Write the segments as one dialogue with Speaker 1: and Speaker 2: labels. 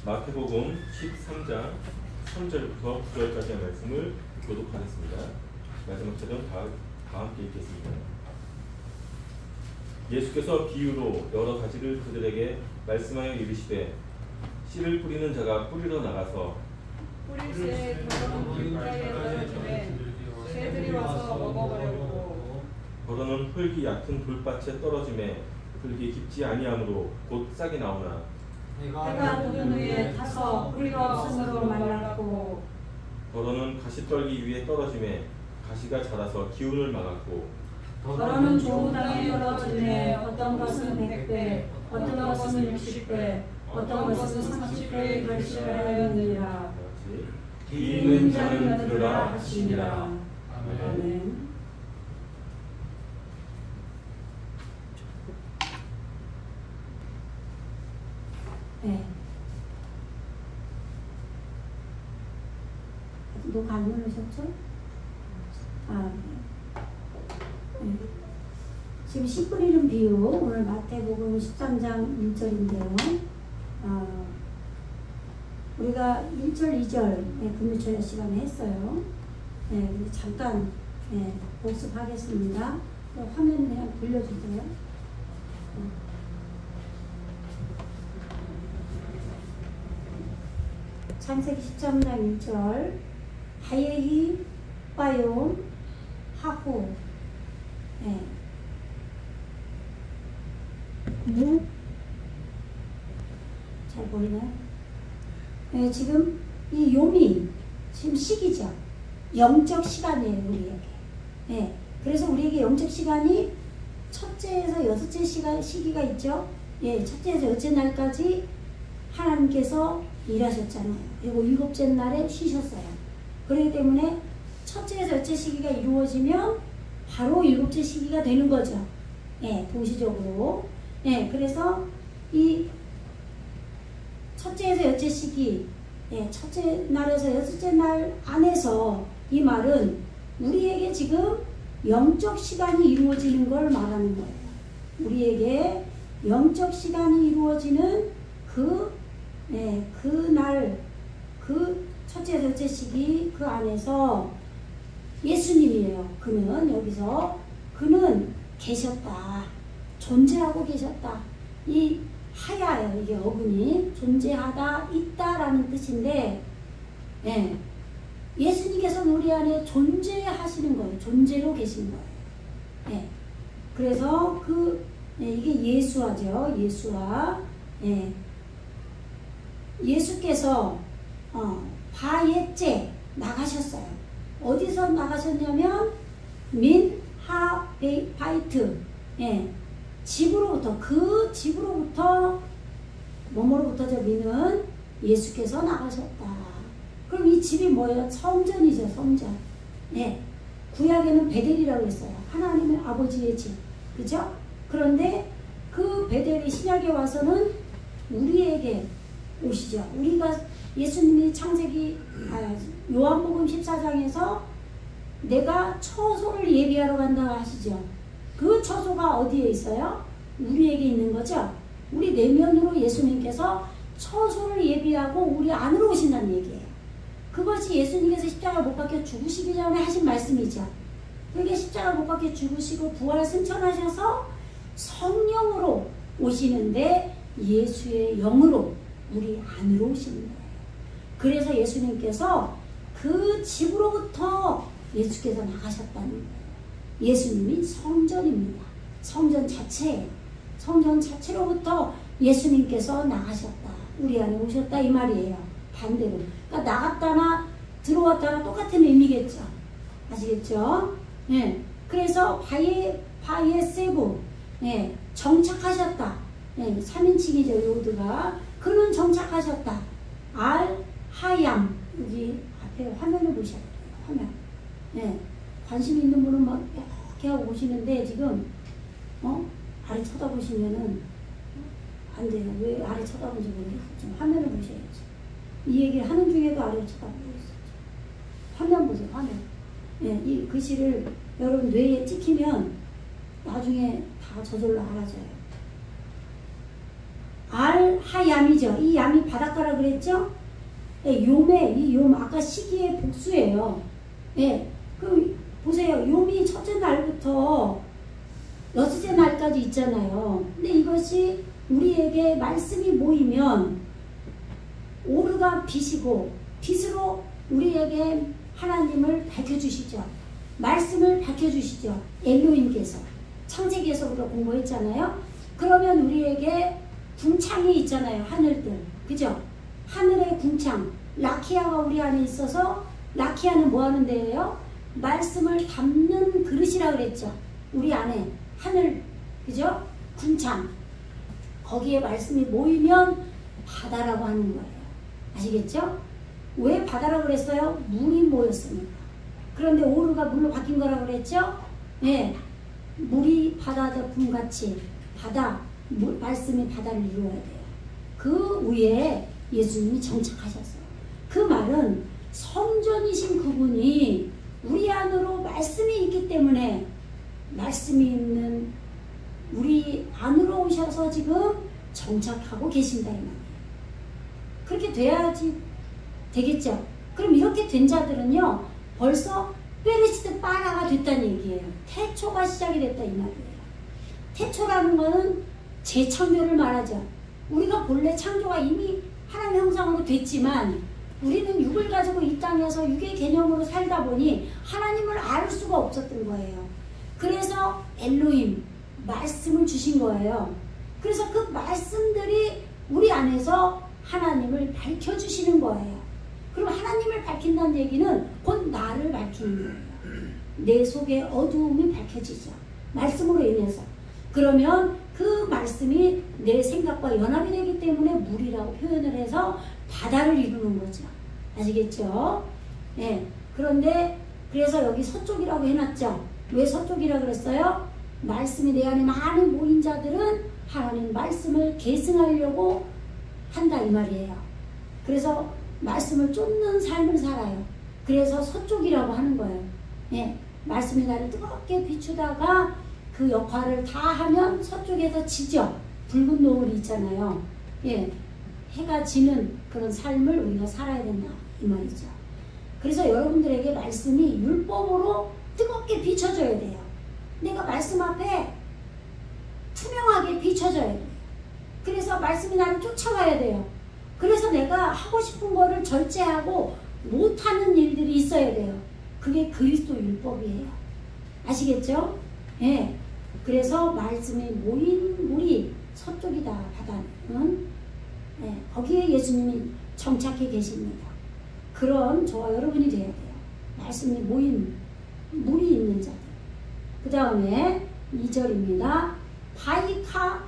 Speaker 1: 마태복음 13장 3절부터 9절까지의 말씀을 교독하겠습니다. 마지막 절은 다 함께 읽겠습니다. 예수께서 비유로 여러 가지를 그들에게 말씀하여 이르시되 씨를 뿌리는 자가 뿌리러 나가서
Speaker 2: 뿌릴새 더러운 길가에 떨어지매 새들이 와서 먹어버렸고
Speaker 1: 더러는 흙이 얕은 돌밭에 떨어지매 흙이 깊지 아니하므로 곧 싹이 나오나
Speaker 3: 해가 돋은 후에 타서 뿌리가 없으므로 말랐고
Speaker 1: 더러는 가시떨기 위에 떨어지매 가시가 자라서 기운을 막았고
Speaker 3: 더러는 좋은 땅에 떨어지매 어떤 것은 100배 어떤 것은 60배 어떤 것은 30배의 결실을 하였느니라.
Speaker 1: 귀 있는 자는 들으라 하시니라.
Speaker 3: 아멘. 네. 녹화 안 누르셨죠? 아, 네. 네. 지금 씨 뿌리는 비유, 오늘 마태복음 13장 1절인데요. 우리가 1절, 2절 분유철야 시간에 했어요. 네, 잠깐 복습하겠습니다. 화면 그냥 돌려주세요. 창세기 13장 1절 하예히 빠용 하후 잘 보이나요? 지금 이 요미 지금 시기죠. 영적 시간이에요, 우리에게. 그래서 우리에게 영적 시간이 첫째에서 여섯째 시기가 있죠. 첫째에서 여섯째 날까지 하나님께서 일하셨잖아요. 그리고 일곱째 날에 쉬셨어요. 그렇기 때문에 첫째에서 여섯째 시기가 이루어지면 바로 일곱째 시기가 되는 거죠. 도시적으로. 그래서 이 첫째에서 여섯째 시기, 첫째 날에서 여섯째 날 안에서 이 말은 우리에게 지금 영적 시간이 이루어지는 걸 말하는 거예요. 우리에게 영적 시간이 이루어지는 그날, 그 첫째에서 여섯째 시기 그 안에서 예수님이에요. 그는 계셨다. 존재하고 계셨다. 이 하야예요. 이게 어근이 존재하다 있다라는 뜻인데 예수님께서는 우리 안에 존재하시는 거예요. 존재로 계신 거예요. 그래서 이게 예수화죠. 예수화. 예수께서 바예째 나가셨어요. 어디서 나가셨냐면 민하바이트 집으로부터 뭐뭐로부터 저 민은 예수께서 나가셨다. 그럼 이 집이 뭐예요? 성전이죠. 성전. 구약에는 베델이라고 했어요. 하나님의 아버지의 집. 그죠? 그런데 그 베델이 신약에 와서는 우리에게 오시죠. 우리가 예수님이 요한복음 14장에서 내가 처소를 예비하러 간다고 하시죠. 그 처소가 어디에 있어요? 우리에게 있는 거죠. 우리 내면으로 예수님께서 처소를 예비하고 우리 안으로 오신다는 얘기예요. 그것이 예수님께서 십자가 못 박혀 죽으시기 전에 하신 말씀이죠. 그게 십자가 못 박혀 죽으시고 부활 승천하셔서 성령으로 오시는데 예수의 영으로 우리 안으로 오시는 거예요. 그래서 예수님께서 그 집으로부터 예수께서 나가셨다는 거예요. 예수님이 성전입니다. 성전 자체예요. 성전 자체로부터 예수님께서 나가셨다. 우리 안에 오셨다 이 말이에요. 반대로. 그러니까 나갔다나 들어왔다나 똑같은 의미겠죠. 아시겠죠? 그래서 바예세부 정착하셨다. 3인칭이죠. 요드가. 그는 정착하셨다. 알하얌 여기 앞에 화면을 보셔야 돼요. 화면. 관심 있는 분은 막 이렇게 하고 보시는데 지금 아래 쳐다보시면은 안 돼요. 왜 아래 쳐다보는지 모르겠어요. 좀 화면을 보셔야지. 이 얘기를 하는 중에도 아래를 쳐다보고 있어요. 화면 보세요. 화면. 이 글씨를 여러분 뇌에 찍히면 나중에 다 저절로 알아져요. 알하얌이죠. 이 얌이 바닷가라 그랬죠? 예, 욤에, 이 욤, 아까 시기의 복수예요. 예, 그, 보세요. 욤이 첫째 날부터 여섯째 날까지 있잖아요. 근데 이것이 우리에게 말씀이 모이면 오르가 빛이고 빛으로 우리에게 하나님을 밝혀주시죠. 말씀을 밝혀주시죠. 엘로힘께서 창세기에서부터 공부했잖아요. 그러면 우리에게 궁창이 있잖아요. 하늘들, 그죠? 하늘의 궁창, 라키아가 우리 안에 있어서 라키아는 뭐 하는 데예요? 말씀을 담는 그릇이라 그랬죠. 우리 안에 하늘, 그죠? 궁창, 거기에 말씀이 모이면 바다라고 하는 거예요. 아시겠죠? 왜 바다라고 그랬어요? 물이 모였으니까. 그런데 오르가 물로 바뀐 거라고 그랬죠? 네. 물이 바다 덮음같이 바다, 말씀이 바다를 이루어야 돼요. 그 위에 예수님이 정착하셨어요. 그 말은 성전이신 그분이 우리 안으로 말씀이 있기 때문에 말씀이 있는 우리 안으로 오셔서 지금 정착하고 계신다 이 말이에요. 그렇게 돼야지 되겠죠. 그럼 이렇게 된 자들은요 벌써 베레시드 빠라가 됐다는 얘기예요. 태초가 시작이 됐다 이 말이에요. 태초라는 거는 재창조를 말하죠. 우리가 본래 창조가 이미 하나님의 형상으로 됐지만 우리는 육을 가지고 이 땅에서 육의 개념으로 살다 보니 하나님을 알 수가 없었던 거예요. 그래서 엘로힘 말씀을 주신 거예요. 그래서 그 말씀들이 우리 안에서 하나님을 밝혀주시는 거예요. 그럼 하나님을 밝힌다는 얘기는 곧 나를 밝히는 거예요. 내 속에 어두움이 밝혀지죠. 말씀으로 인해서. 그러면 그 말씀이 내 생각과 연합이 되기 때문에 물이라고 표현을 해서 바다를 이루는 거죠. 아시겠죠? 네. 그런데 그래서 여기 서쪽이라고 해놨죠. 왜 서쪽이라고 그랬어요? 말씀이 내 안에 많이 모인 자들은 하나님 말씀을 계승하려고 한다 이 말이에요. 그래서 말씀을 쫓는 삶을 살아요. 그래서 서쪽이라고 하는 거예요. 예, 말씀이 나를 뜨겁게 비추다가 그 역할을 다 하면 서쪽에서 지죠. 붉은 노을이 있잖아요. 예, 해가 지는 그런 삶을 우리가 살아야 된다 이 말이죠. 그래서 여러분들에게 말씀이 율법으로 뜨겁게 비춰져야 돼요. 내가 말씀 앞에 투명하게 비춰져야 돼요. 그래서 말씀이 나를 쫓아와야 돼요. 그래서 내가 하고 싶은 거를 절제하고 못하는 일들이 있어야 돼요. 그게 그리스도 율법이에요. 아시겠죠? 예. 그래서 말씀이 모인 물이 서쪽이다 바다는. 예. 거기에 예수님이 정착해 계십니다. 그런 저와 여러분이 돼야 돼요. 말씀이 모인 물이 있는 자들. 그 다음에 2절입니다. 바이카할.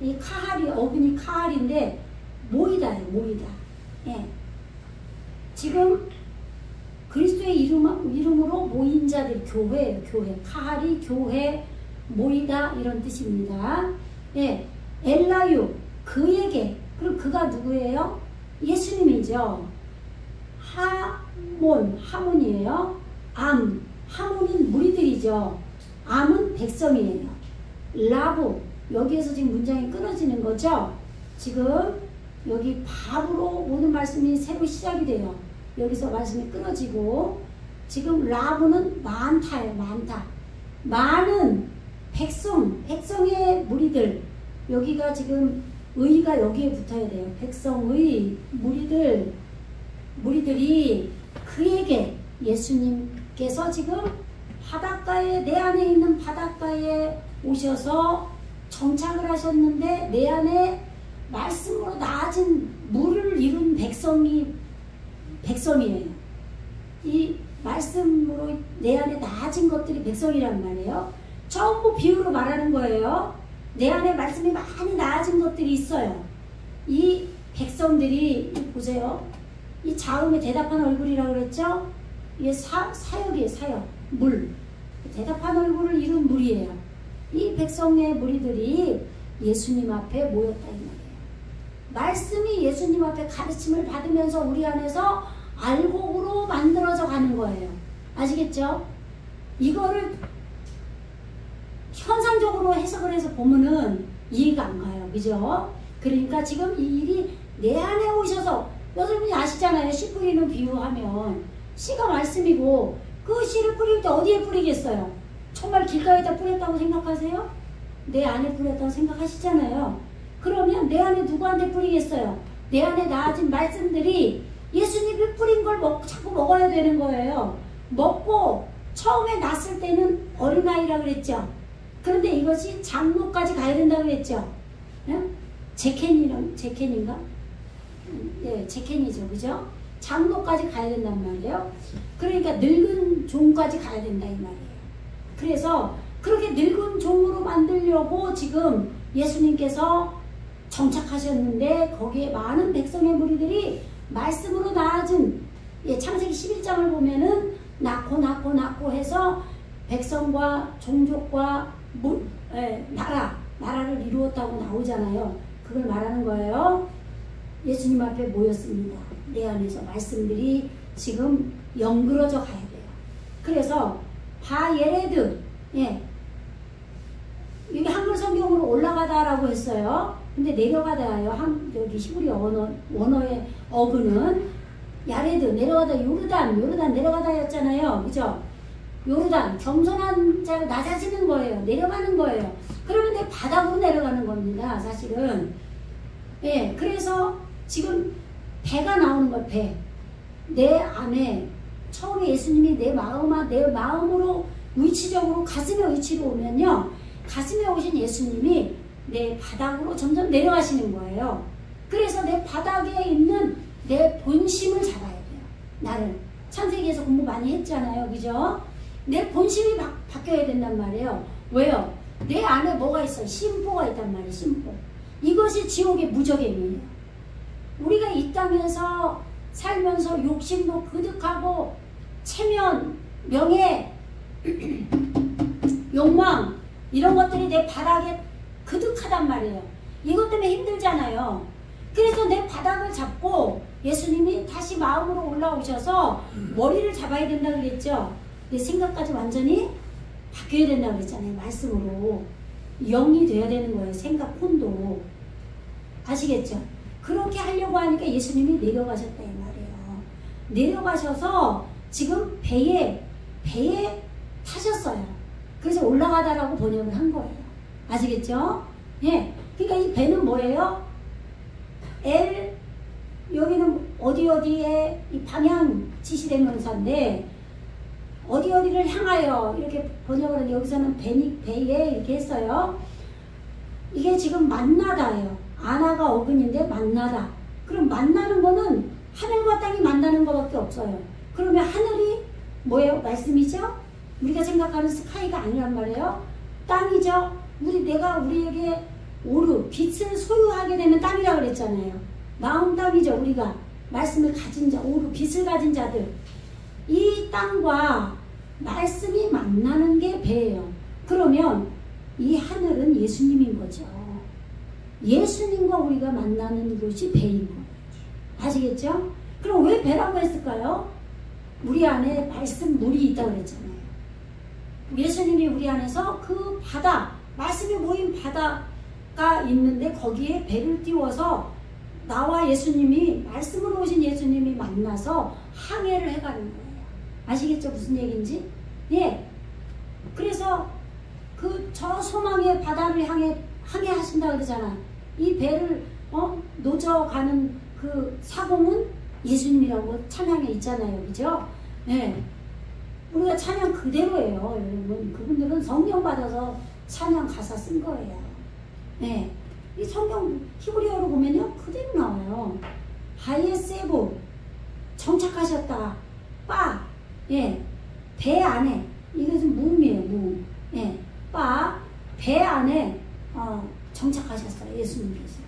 Speaker 3: 이 카할이 어근이 카할인데 모이다예요. 모이다. 예. 지금 그리스도의 이름으로 모인 자들 교회예요. 교회. 카할이 교회 모이다 이런 뜻입니다. 예. 엘라유 그에게. 그럼 그가 누구예요? 예수님이죠. 하몬이에요. 하몬은 무리들이죠. 암은 백성이에요. 라부 여기에서 지금 문장이 끊어지는 거죠. 지금 여기 밥으로 모든 말씀이 새로 시작이 돼요. 여기서 말씀이 끊어지고 지금 라부는 많다예요. 많다. 많은 백성의 무리들. 여기가 지금 의가 여기에 붙어야 돼요. 백성의 무리들이 그에게 예수님께서 지금 바닷가에 내 안에 있는 바닷가에 오셔서 정착을 하셨는데 내 안에 말씀으로 나아진 물을 이룬 백성이에요. 이 말씀으로 내 안에 나아진 것들이 백성이란 말이에요. 전부 비유로 말하는 거예요. 내 안에 말씀이 많이 나아진 것들이 있어요. 이 백성들이 보세요. 이 자음에 대답한 얼굴이라고 그랬죠? 이게 사역이에요. 사역. 물. 대답한 얼굴을 이룬 물이에요. 이 백성의 무리들이 예수님 앞에 모였다 이 말이에요. 말씀이 예수님 앞에 가르침을 받으면서 우리 안에서 알곡으로 만들어져 가는 거예요. 아시겠죠? 이거를 현상적으로 해석을 해서 보면은 이해가 안 가요. 그죠? 그러니까 지금 이 일이 내 안에 오셔서, 여러분이 아시잖아요. 씨 뿌리는 비유하면 씨가 말씀이고, 그 씨를 뿌릴 때 어디에 뿌리겠어요? 정말 길가에다 뿌렸다고 생각하세요? 내 안에 뿌렸다고 생각하시잖아요. 그러면 내 안에 누구한테 뿌리겠어요? 내 안에 나아진 말씀들이 예수님이 뿌린 걸 자꾸 먹어야 되는 거예요. 먹고 처음에 났을 때는 어린아이라 그랬죠. 그런데 이것이 장로까지 가야 된다고 그랬죠. 제켄인가? 예, 제켄이죠. 그죠? 장로까지 가야 된단 말이에요. 그러니까 늙은 종까지 가야 된다 이 말이에요. 그래서 그렇게 늙은 종으로 만들려고 지금 예수님께서 정착하셨는데, 거기에 많은 백성의 무리들이 말씀으로 나아진, 창세기 11장을 보면은 낳고 해서 백성과 종족과 나라를 이루었다고 나오잖아요. 그걸 말하는 거예요. 예수님 앞에 모였습니다. 내 안에서 말씀들이 지금 연그러져 가야 돼요. 그래서 바예레드, 여기 한글 성경으로 올라가다라고 했어요. 근데 내려가다예요. 여기 히브리 원어의 어근은 야레드, 내려가다, 요르단 내려가다였잖아요. 그죠? 요르단, 겸손한 자가 낮아지는 거예요. 내려가는 거예요. 그러면 내 바닥으로 내려가는 겁니다. 사실은. 그래서 지금 배가 나오는 거예요. 배. 내 안에 처음에 예수님이 내 마음으로 위치적으로 가슴에 위치로 오면요, 가슴에 오신 예수님이 내 바닥으로 점점 내려가시는 거예요. 그래서 내 바닥에 있는 내 본심을 잡아야 돼요. 나를. 창세기에서 공부 많이 했잖아요. 그죠? 내 본심이 바뀌어야 된단 말이에요. 왜요? 내 안에 뭐가 있어요? 심보가 있단 말이에요. 심보. 이것이 지옥의 무적행이에요. 우리가 이 땅에서 살면서 욕심도 그득하고 체면, 명예, 욕망, 이런 것들이 내 바닥에 그득하단 말이에요. 이것 때문에 힘들잖아요. 그래서 내 바닥을 잡고 예수님이 다시 마음으로 올라오셔서 머리를 잡아야 된다고 그랬죠. 내 생각까지 완전히 바뀌어야 된다고 그랬잖아요. 말씀으로. 영이 돼야 되는 거예요. 생각 혼도. 아시겠죠? 그렇게 하려고 하니까 예수님이 내려가셨다 이 말이에요. 내려가셔서 지금 배에 타셨어요. 그래서 올라가다라고 번역을 한 거예요. 아시겠죠? 그러니까 이 배는 뭐예요? 여기는 어디에 이 방향 지시된 명사인데, 어디를 향하여 이렇게 번역을 하는데, 여기서는 배에 이렇게 했어요. 이게 지금 만나다예요. 아나가 어근인데 만나다. 그럼 만나는 거는 하늘과 땅이 만나는 것밖에 없어요. 그러면 하늘이 뭐예요? 말씀이죠? 우리가 생각하는 스카이가 아니란 말이에요. 땅이죠? 내가 우리에게 빛을 소유하게 되면 땅이라고 그랬잖아요. 마음 땅이죠. 우리가 말씀을 가진 자, 빛을 가진 자들. 이 땅과 말씀이 만나는 게 배예요. 그러면 이 하늘은 예수님인 거죠. 예수님과 우리가 만나는 곳이 배인 거예요. 아시겠죠? 그럼 왜 배라고 했을까요? 우리 안에 말씀 물이 있다고 그랬잖아요. 예수님이 우리 안에서 그 바다, 말씀이 모인 바다가 있는데 거기에 배를 띄워서 나와 예수님이, 말씀으로 오신 예수님이 만나서 항해를 해가는 거예요. 아시겠죠? 무슨 얘기인지? 그래서 저 소망의 바다를 항해하신다 그러잖아. 이 배를 노져가는 그 사공은 예수님이라고 찬양에 있잖아요. 그죠? 우리가 찬양 그대로예요. 여러분. 그분들은 성령 받아서 찬양 가사 쓴 거예요. 이 성경 히브리어로 보면요, 그대로 나와요. 하예세부, 정착하셨다. 배 안에, 이것은 무음이에요. 무음. 배 안에 정착하셨어요. 예수님께서.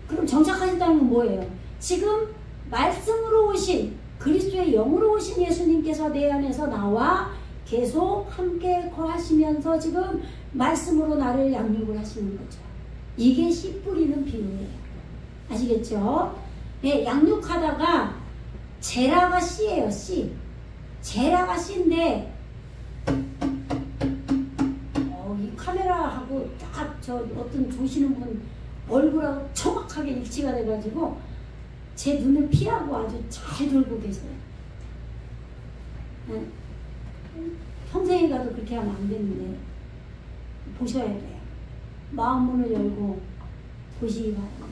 Speaker 3: 그럼 정착하셨다는 건 뭐예요? 지금 말씀으로 오신, 그리스도의 영으로 오신 예수님께서 내 안에서 나와 계속 함께 거하시면서 지금 말씀으로 나를 양육을 하시는 거죠. 이게 씨 뿌리는 비유예요. 아시겠죠? 양육하다가 제라가 씨예요. 씨. 제라가 씨인데 저 어떤 조시는 분 얼굴하고 정확하게 일치가 돼가지고 제 눈을 피하고 아주 잘 돌고 계세요. 네. 평생에 가도 그렇게 하면 안 되는데 보셔야 돼요. 마음 문을 열고 보시기 바랍니다.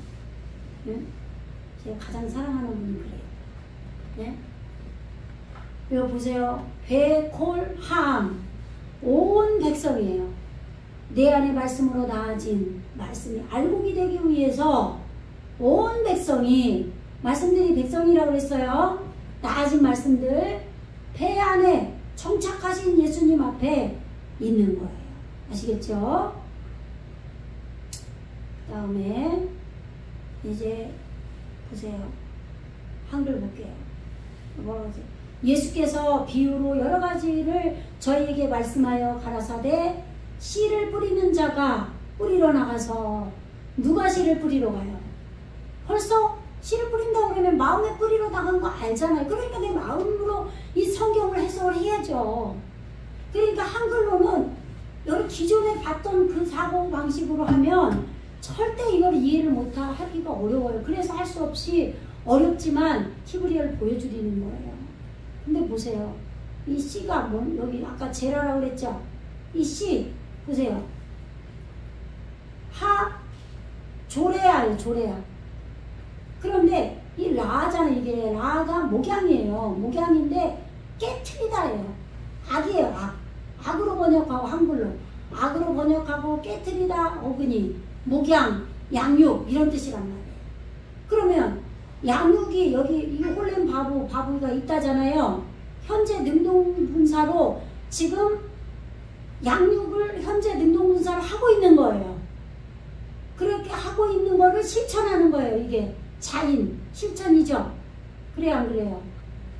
Speaker 3: 네? 제가 가장 사랑하는 분이 그래요. 네? 이거 보세요. 베콜함 온 백성이에요. 내 안에 말씀으로 나아진 말씀이 알곡이 되기 위해서 온 백성이 말씀들이 백성이라고 그랬어요. 나아진 말씀들 배 안에 정착하신 예수님 앞에 있는 거예요. 아시겠죠? 그 다음에 이제 보세요. 한글 볼게요. 뭐라고 하세요? 예수께서 비유로 여러 가지를 저희에게 말씀하여 가라사대 씨를 뿌리는 자가 뿌리러 나가서 누가 씨를 뿌리러 가요? 벌써 씨를 뿌린다고 그러면 마음의 뿌리러 나간 거 알잖아요. 그러니까 내 마음으로 이 성경을 해석을 해야죠. 그러니까 한글로는 여기 기존에 봤던 그 사고 방식으로 하면 절대 이걸 이해를 못하기가 어려워요. 그래서 할 수 없이 어렵지만 히브리어를 보여드리는 거예요. 근데 보세요. 이 씨가 뭐 여기 아까 제라라고 그랬죠? 이 씨 보세요. 하 조레아예요. 조레아. 그런데 이 라잖아요. 이게 라가 목양이에요. 목양인데 깨트리다예요. 악이에요. 악. 악으로 번역하고 한글로 악으로 번역하고 깨트리다 어근이 목양 양육 이런 뜻이란 말이에요. 그러면 양육이 여기 이 홀렘 바보가 있다잖아요. 현재 능동분사로 지금 양육을 현재 능동분사를 하고 있는 거예요. 그렇게 하고 있는 거를 실천하는 거예요. 이게 자인 실천이죠. 그래요 안 그래요?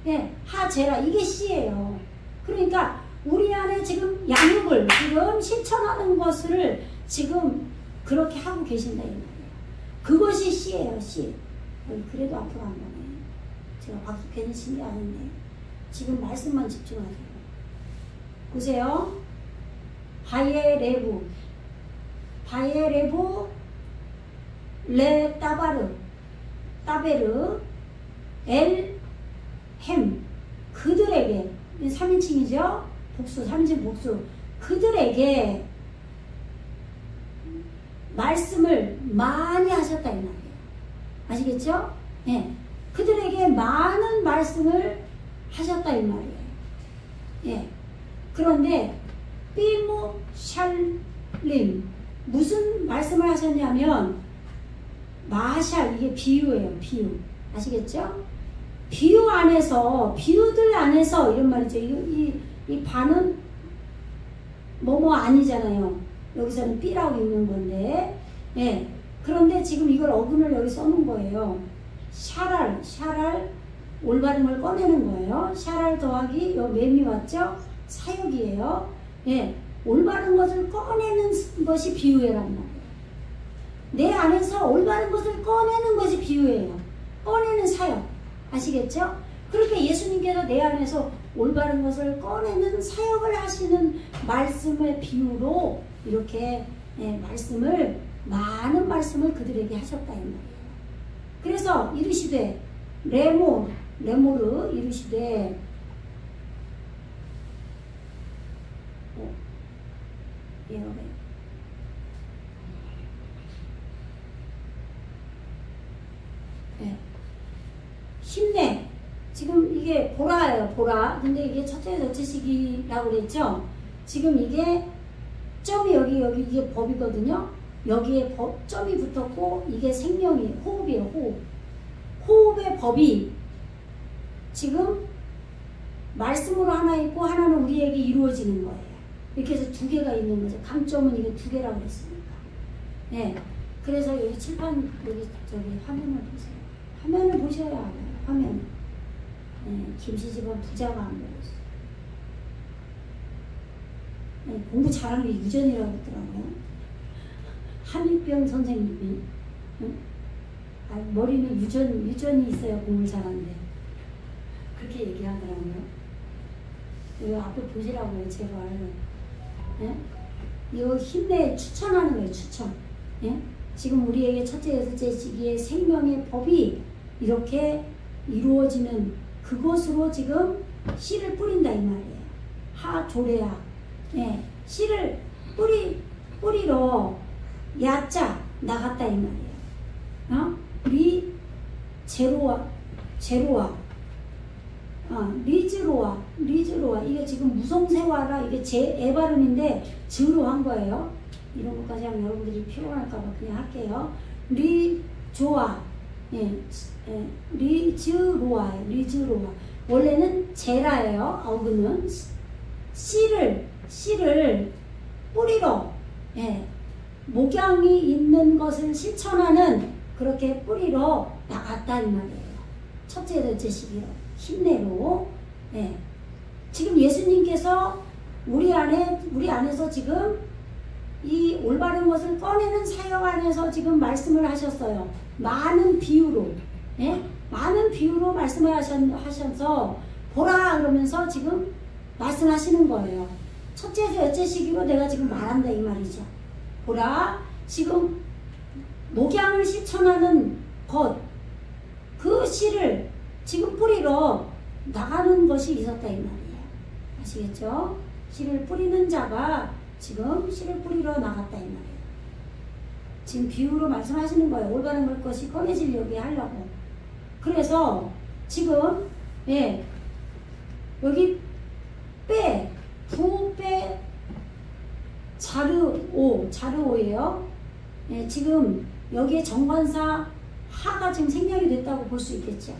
Speaker 3: 네, 하제라 이게 씨예요. 그러니까 우리 안에 지금 양육을 지금 실천하는 것을 지금 그렇게 하고 계신다 이 말이에요. 그것이 씨예요. 씨. 그래도 앞으로 안 가네. 제가 박수 괜히 친 게 아닌데 지금 말씀만 집중하세요. 보세요. 바예레부 레 따베르 엘햄 그들에게 3인칭이죠. 복수 3인칭 복수 그들에게 말씀을 많이 하셨다 이 말이에요. 아시겠죠? 예. 그들에게 많은 말씀을 하셨다 이 말이에요. 예. 그런데 비무 샬림 무슨 말씀을 하셨냐면 마샬 이게 비유예요. 비유. 아시겠죠? 비유 안에서 비유들 안에서 이런 말이죠. 이 반은 뭐뭐 아니잖아요. 여기서는 B라고 읽는 건데 예. 그런데 지금 이걸 어근을 여기 써놓은 거예요. 샤랄 올바름을 꺼내는 거예요. 샤랄 더하기 요 맴이 왔죠? 사역이에요. 예, 올바른 것을 꺼내는 것이 비유회란 말이에요. 내 안에서 올바른 것을 꺼내는 것이 비유예요. 꺼내는 사역. 아시겠죠? 그렇게 예수님께서 내 안에서 올바른 것을 꺼내는 사역을 하시는 말씀의 비유로 이렇게 많은 말씀을 그들에게 하셨다 이 말이에요. 그래서 이르시되 레모르 이르시되 힘내. 지금 이게 보라예요. 보라. 근데 이게 첫째 저체식이라고 그랬죠. 지금 이게 점이 여기 이게 법이거든요. 여기에 점이 붙었고 이게 생명이 호흡이에요. 호흡의 법이 지금 말씀으로 하나 있고 하나는 우리에게 이루어지는 거예요. 이렇게 해서 두 개가 있는 거죠. 강점은 이게 두 개라고 그랬으니까. 네. 그래서 여기 칠판 여기 화면을 보세요. 화면을 보셔야 알아요. 화면. 네. 김씨집은 부자가 안 보고 있어요. 네. 공부 잘하는 게 유전이라고 했더라고요. 한일병 선생님이 응? 머리는 유전이 있어야 공부를 잘하는데 그렇게 얘기하더라고요. 이거 앞에 보시라고요. 제발. 네? 이거 힘내 추천하는 거예요. 추천. 예? 지금 우리에게 첫째, 여섯째 시기의 생명의 법이 이렇게 이루어지는 그것으로 지금 씨를 뿌린다 이 말이에요. 하조레아. 예. 씨를 뿌리러 야자 나갔다 이 말이에요. 리 제로와 리즈로와 이게 지금 무성세화라 이게 제 애 발음인데 즈로 한 거예요. 이런 것까지 하면 여러분들이 피곤할까봐 그냥 할게요. 리조아, 리즈로아. 원래는 제라예요. 어그는 씨를 뿌리러, 목양이 있는 것을 실천하는 그렇게 뿌리러 나갔다 이 말이에요. 첫째, 둘째 시기로 힘내로. 지금 예수님께서 우리 안에서 지금 이 올바른 것을 꺼내는 사역 안에서 지금 말씀을 하셨어요. 많은 비유로, 많은 비유로 말씀을 하셔서 보라 그러면서 지금 말씀하시는 거예요. 첫째에서 여째 시기로 내가 지금 말한다 이 말이죠. 보라, 지금 목양을 실천하는 것, 그 씨를 지금 뿌리러 나가는 것이 있었다 이 말이에요. 아시겠죠? 씨를 뿌리는 자가 지금 씨를 뿌리러 나갔다 이 말이에요. 지금 비유로 말씀하시는 거예요. 올바른 것이 꺼내지려고 하려고. 그래서 지금 여기 부빼 자르오예요. 지금 여기에 정관사 하가 지금 생략이 됐다고 볼 수 있겠죠.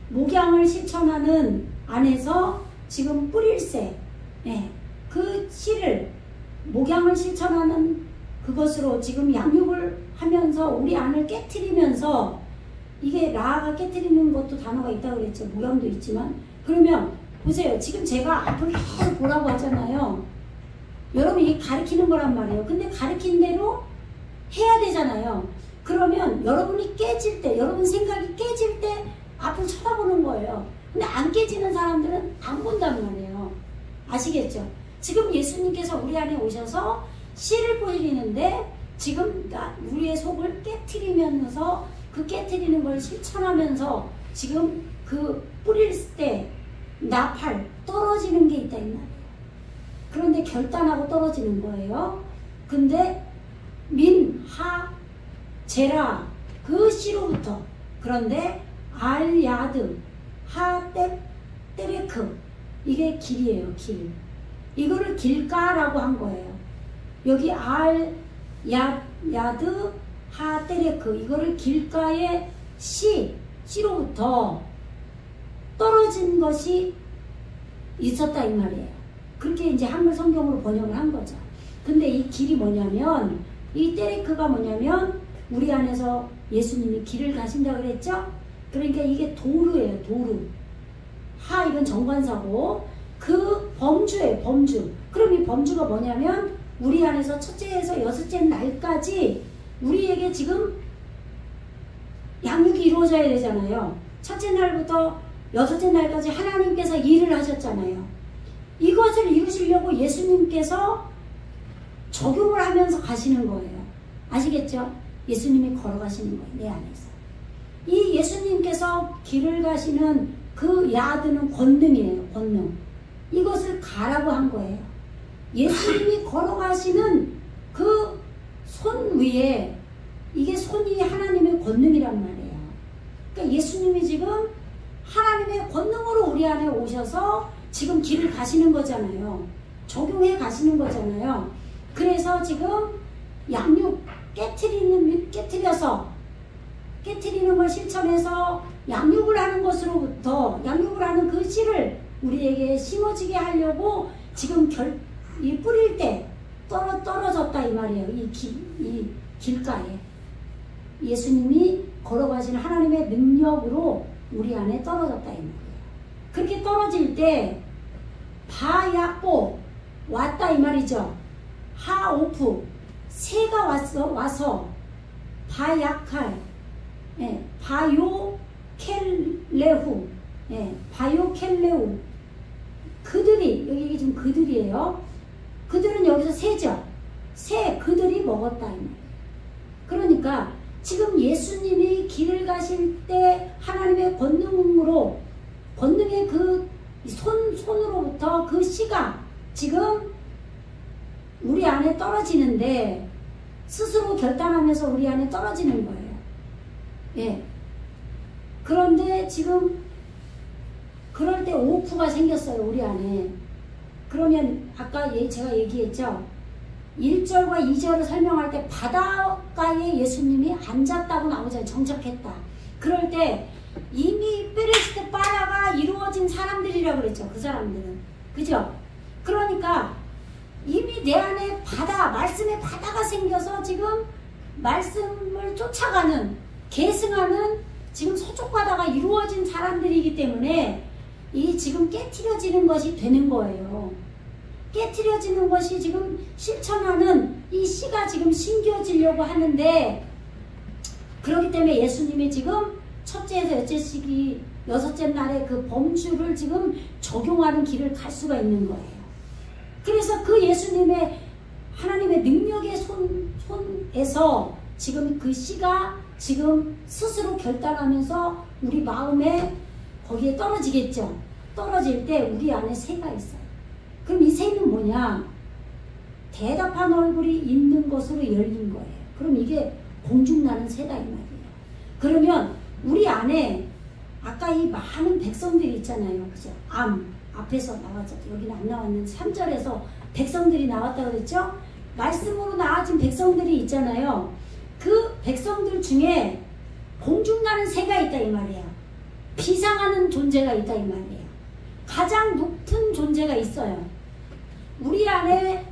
Speaker 3: 목양을 실천하는 안에서 지금 뿌릴새, 그 씨를 목양을 실천하는 그것으로 지금 양육을 하면서 우리 안을 깨트리면서 이게 라가 깨트리는 것도 단어가 있다고 그랬죠. 목양도 있지만. 그러면 보세요. 지금 제가 앞을 계속 보라고 하잖아요. 여러분 이게 가르치는 거란 말이에요. 근데 가르친 대로 해야 되잖아요. 그러면 여러분이 깨질 때, 여러분 생각이 깨질 때 앞을 쳐다보는 거예요. 근데 안 깨지는 사람들은 안 본단 말이에요. 아시겠죠? 지금 예수님께서 우리 안에 오셔서 씨를 뿌리는데 지금 우리의 속을 깨트리면서 그 깨트리는 걸 실천하면서 지금 그 뿌릴 때 나팔 떨어지는 게 있다 이 말이에요. 그런데 결단하고 떨어지는 거예요. 근데 제라 그 씨로부터 그런데 알야드 하떼레크 이게 길이에요. 길. 이거를 길가라고 한 거예요. 여기 알야드 하떼레크 이거를 길가의 씨로부터 떨어진 것이 있었다 이 말이에요. 그렇게 이제 한글 성경으로 번역을 한 거죠. 근데 이 길이 뭐냐면 이 테레크가 뭐냐면 우리 안에서 예수님이 길을 가신다고 그랬죠? 그러니까 이게 도르예요. 도르. 하 이건 정관사고 그 범주예요. 범주. 그럼 이 범주가 뭐냐면 우리 안에서 첫째에서 여섯째 날까지 우리에게 지금 양육이 이루어져야 되잖아요. 첫째 날부터 여섯째 날까지 하나님께서 일을 하셨잖아요. 이것을 이루시려고 예수님께서 적용을 하면서 가시는 거예요. 아시겠죠? 예수님이 걸어가시는 거예요. 내 안에서. 이 예수님께서 길을 가시는 그 야드는 권능이에요. 권능. 이것을 가라고 한 거예요. 예수님이 걸어가시는 그 손 위에 이게 손이 하나님의 권능이란 말이에요. 그러니까 예수님이 지금 하나님의 권능으로 우리 안에 오셔서 지금 길을 가시는 거잖아요. 적용해 가시는 거잖아요. 그래서 지금 양육 깨트려서 깨트리는 걸 실천해서 양육을 하는 것으로부터 양육을 하는 그 씨를 우리에게 심어지게 하려고 지금 이 뿌릴 때 떨어졌다 이 말이에요. 이 길가에 예수님이 걸어가시는 하나님의 능력으로 우리 안에 떨어졌다 이 말이에요. 그렇게 떨어질 때 바야뽀 왔다 이 말이죠. 하오프 새가 와서 바야칼 바요켈레후 바요켈레후 그들이, 여기 이게 지금 그들이에요. 그들은 여기서 새죠. 새, 그들이 먹었다. 이 말이에요. 그러니까 지금 예수님이 길을 가실 때 하나님의 권능으로, 권능의 그 손으로부터 그 씨가 지금 우리 안에 떨어지는데, 스스로 결단하면서 우리 안에 떨어지는 거예요. 예. 그런데 지금 그럴 때 오프가 생겼어요, 우리 안에. 그러면 아까 제가 얘기했죠. 1절과 2절을 설명할 때 바닷가에 예수님이 앉았다고 나오잖아요. 정착했다. 그럴 때 이미 페레시테 바라가 이루어진 사람들이라고 그랬죠. 그 사람들은. 그죠? 그러니까 이미 내 안에 바다, 말씀의 바다가 생겨서 지금 말씀을 쫓아가는, 계승하는 지금 서쪽 바다가 이루어진 사람들이기 때문에 이 지금 깨트려지는 것이 되는 거예요. 깨트려지는 것이 지금 실천하는 이 씨가 지금 심겨지려고 하는데, 그렇기 때문에 예수님이 지금 첫째에서 여째시기 여섯째 날에 그 범주를 지금 적용하는 길을 갈 수가 있는 거예요. 그래서 그 예수님의 하나님의 능력의 손에서 지금 그 씨가 지금 스스로 결단하면서 우리 마음에 거기에 떨어지겠죠. 떨어질 때 우리 안에 새가 있어요. 그럼 이 새는 뭐냐? 대답한 얼굴이 있는 것으로 열린 거예요. 그럼 이게 공중나는 새다 이 말이에요. 그러면 우리 안에 아까 이 많은 백성들이 있잖아요. 그죠? 앞에서 나왔죠. 여기는 안 나왔는데 3절에서 백성들이 나왔다고 그랬죠? 말씀으로 나아진 백성들이 있잖아요. 그 백성들 중에 공중나는 새가 있다 이 말이에요. 비상하는 존재가 있다 이 말이에요. 가장 높은 존재가 있어요. 우리 안에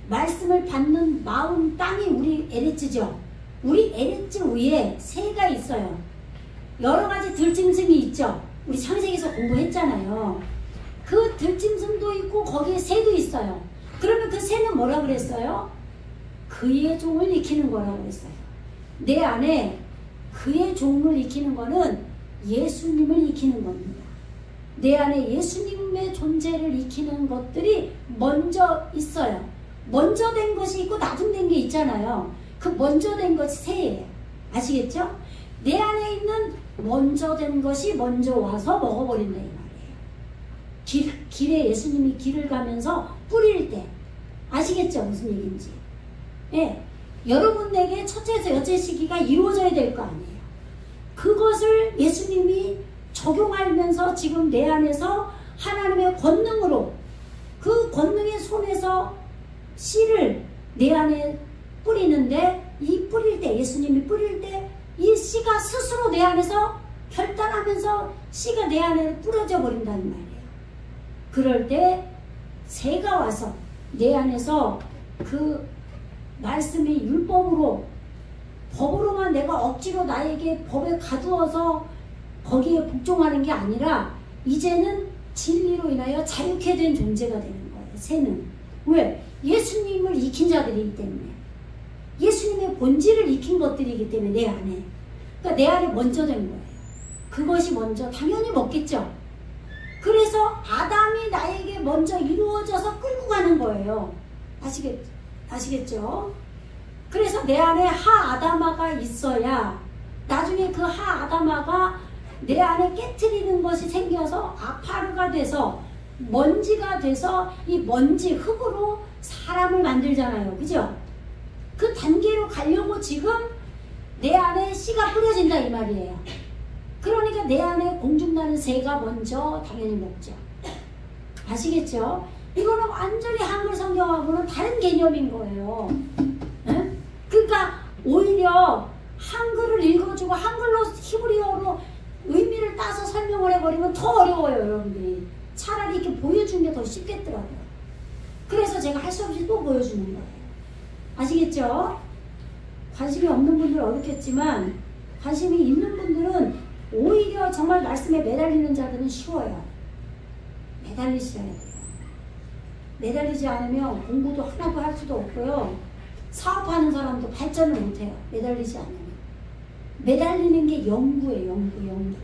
Speaker 3: 말씀을 받는 마음 땅이 우리 에레츠죠. 우리 에레츠 위에 새가 있어요. 여러 가지 들짐승이 있죠. 우리 창세기에서 공부했잖아요. 그 들짐승도 있고 거기에 새도 있어요. 그러면 그 새는 뭐라 그랬어요? 그의 종을 익히는 거라고 그랬어요. 내 안에 그의 종을 익히는 거는 예수님을 익히는 겁니다. 내 안에 예수님의 존재를 익히는 것들이 먼저 있어요. 먼저 된 것이 있고 나중된 게 있잖아요. 그 먼저 된 것이 새예요. 아시겠죠? 내 안에 있는 먼저 된 것이 먼저 와서 먹어버린다 이 말이에요. 길에 예수님이 길을 가면서 뿌릴 때 아시겠죠? 무슨 얘기인지. 예, 여러분에게 첫째에서 여째 시기가 이루어져야 될 거 아니에요. 그것을 예수님이 적용하면서 지금 내 안에서 하나님의 권능으로 그 권능의 손에서 씨를 내 안에 뿌리는데, 이 뿌릴 때, 예수님이 뿌릴 때 이 씨가 스스로 내 안에서 결단하면서 씨가 내 안에 뿌려져 버린다는 말이에요. 그럴 때 새가 와서 내 안에서 그 말씀이 율법으로, 법으로만 내가 억지로 나에게 법에 가두어서 거기에 복종하는 게 아니라 이제는 진리로 인하여 자유케 된 존재가 되는 거예요. 새는. 왜? 예수님을 익힌 자들이기 때문에. 예수님의 본질을 익힌 것들이기 때문에 내 안에. 그러니까 내 안에 먼저 된 거예요. 그것이 먼저 당연히 먹겠죠. 그래서 아담이 나에게 먼저 이루어져서 끌고 가는 거예요. 아시겠죠? 그래서 내 안에 하아다마가 있어야 나중에 그 하아다마가 내 안에 깨트리는 것이 생겨서 아파르가 돼서 먼지가 돼서 이 먼지 흙으로 사람을 만들잖아요. 그죠? 그 단계로 가려고 지금 내 안에 씨가 뿌려진다 이 말이에요. 그러니까 내 안에 공중나는 새가 먼저 당연히 먹죠. 아시겠죠? 이거는 완전히 한글 성경하고는 다른 개념인 거예요. 에? 그러니까 오히려 한글을 읽어주고 한글로 히브리어로 의미를 따서 설명을 해버리면 더 어려워요, 여러분들이. 차라리 이렇게 보여주는 게 더 쉽겠더라고요. 그래서 제가 할 수 없이 또 보여주는 거예요. 아시겠죠? 관심이 없는 분들은 어렵겠지만 관심이 있는 분들은 오히려 정말 말씀에 매달리는 자들은 쉬워요. 매달리셔야 돼요. 매달리지 않으면 공부도 하나도 할 수도 없고요. 사업하는 사람도 발전을 못해요. 매달리지 않으면. 매달리는 게 연구예요. 연구.